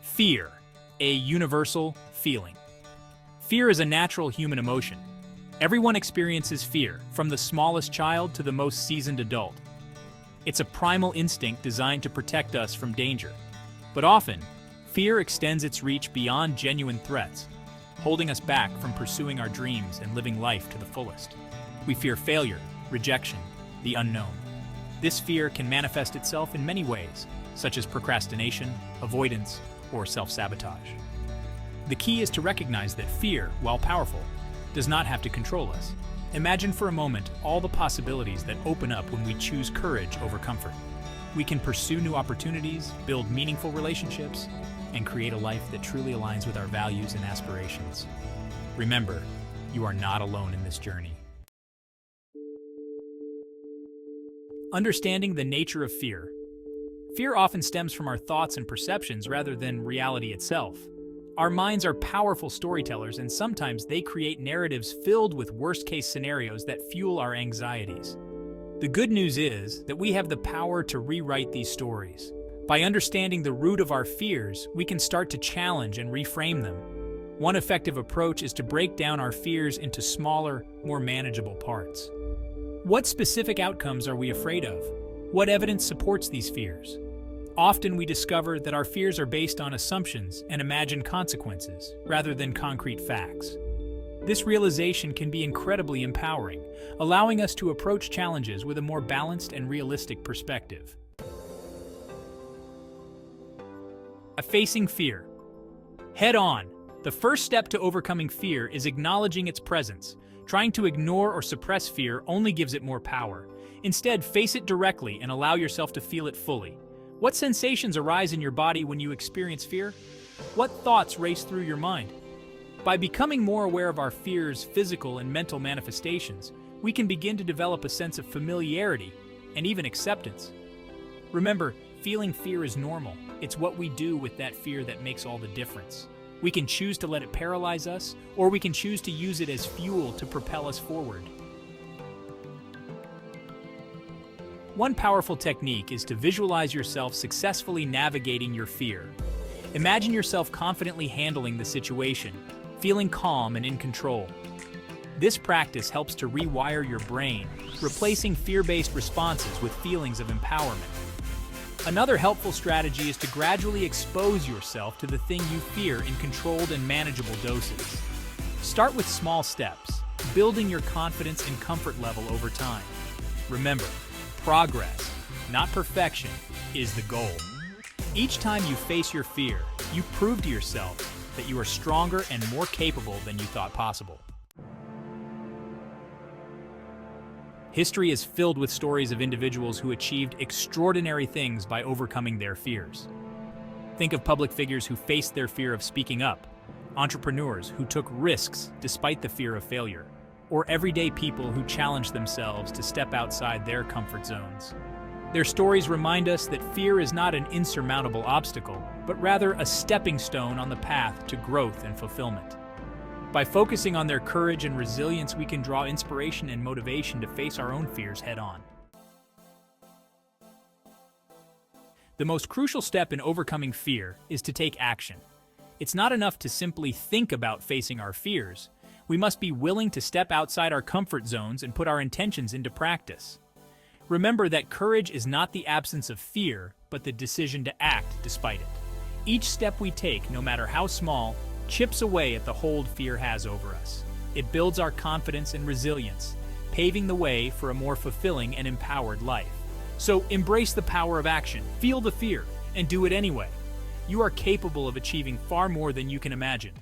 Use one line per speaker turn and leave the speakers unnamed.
Fear, a universal feeling. Fear is a natural human emotion. Everyone experiences fear, from the smallest child to the most seasoned adult. It's a primal instinct designed to protect us from danger. But often, fear extends its reach beyond genuine threats, holding us back from pursuing our dreams and living life to the fullest. We fear failure, rejection, the unknown. This fear can manifest itself in many ways, such as procrastination, avoidance, or self-sabotage. The key is to recognize that fear, while powerful, does not have to control us. Imagine for a moment all the possibilities that open up when we choose courage over comfort. We can pursue new opportunities, build meaningful relationships, and create a life that truly aligns with our values and aspirations. Remember, you are not alone in this journey. Understanding the nature of fear. Fear often stems from our thoughts and perceptions rather than reality itself. Our minds are powerful storytellers, and sometimes they create narratives filled with worst-case scenarios that fuel our anxieties. The good news is that we have the power to rewrite these stories. By understanding the root of our fears, we can start to challenge and reframe them. One effective approach is to break down our fears into smaller, more manageable parts. What specific outcomes are we afraid of? What evidence supports these fears? Often we discover that our fears are based on assumptions and imagined consequences, rather than concrete facts. This realization can be incredibly empowering, allowing us to approach challenges with a more balanced and realistic perspective. Facing fear. Head on. The first step to overcoming fear is acknowledging its presence. Trying to ignore or suppress fear only gives it more power. Instead, face it directly and allow yourself to feel it fully. What sensations arise in your body when you experience fear? What thoughts race through your mind? By becoming more aware of our fears' physical and mental manifestations, we can begin to develop a sense of familiarity and even acceptance. Remember, feeling fear is normal. It's what we do with that fear that makes all the difference. We can choose to let it paralyze us, or we can choose to use it as fuel to propel us forward. One powerful technique is to visualize yourself successfully navigating your fear. Imagine yourself confidently handling the situation, feeling calm and in control. This practice helps to rewire your brain, replacing fear-based responses with feelings of empowerment. Another helpful strategy is to gradually expose yourself to the thing you fear in controlled and manageable doses. Start with small steps, building your confidence and comfort level over time. Remember, progress, not perfection, is the goal. Each time you face your fear, you prove to yourself that you are stronger and more capable than you thought possible. History is filled with stories of individuals who achieved extraordinary things by overcoming their fears. Think of public figures who faced their fear of speaking up, entrepreneurs who took risks despite the fear of failure, or everyday people who challenged themselves to step outside their comfort zones. Their stories remind us that fear is not an insurmountable obstacle, but rather a stepping stone on the path to growth and fulfillment. By focusing on their courage and resilience, we can draw inspiration and motivation to face our own fears head-on. The most crucial step in overcoming fear is to take action. It's not enough to simply think about facing our fears. We must be willing to step outside our comfort zones and put our intentions into practice. Remember that courage is not the absence of fear, but the decision to act despite it. Each step we take, no matter how small, chips away at the hold fear has over us. It builds our confidence and resilience, paving the way for a more fulfilling and empowered life. So embrace the power of action, feel the fear, and do it anyway. You are capable of achieving far more than you can imagine.